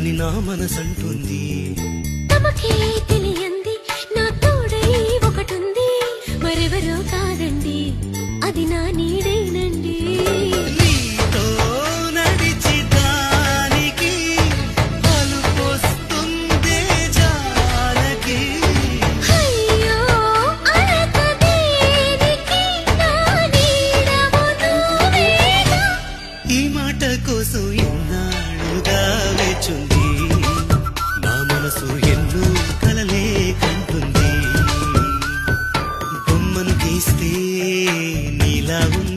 అని నా మనసంటుంది. తమకే తెలియంది నా తోడై ఒకటుంది, మరెవరో కాదండి అది నా నీడేనండి. నీతో నడిచి దానికి అలుపొస్తుందే జానకి. అయ్యో అనక దేనికి నా నీడవు నువ్వేగా. ఈ మాట కోసం ఎన్నాళ్ళుగా వేచుంది, నా మనసు ఎన్నో కలలే కంటుంది. బొమ్మను గీస్తే నీలా ఉంది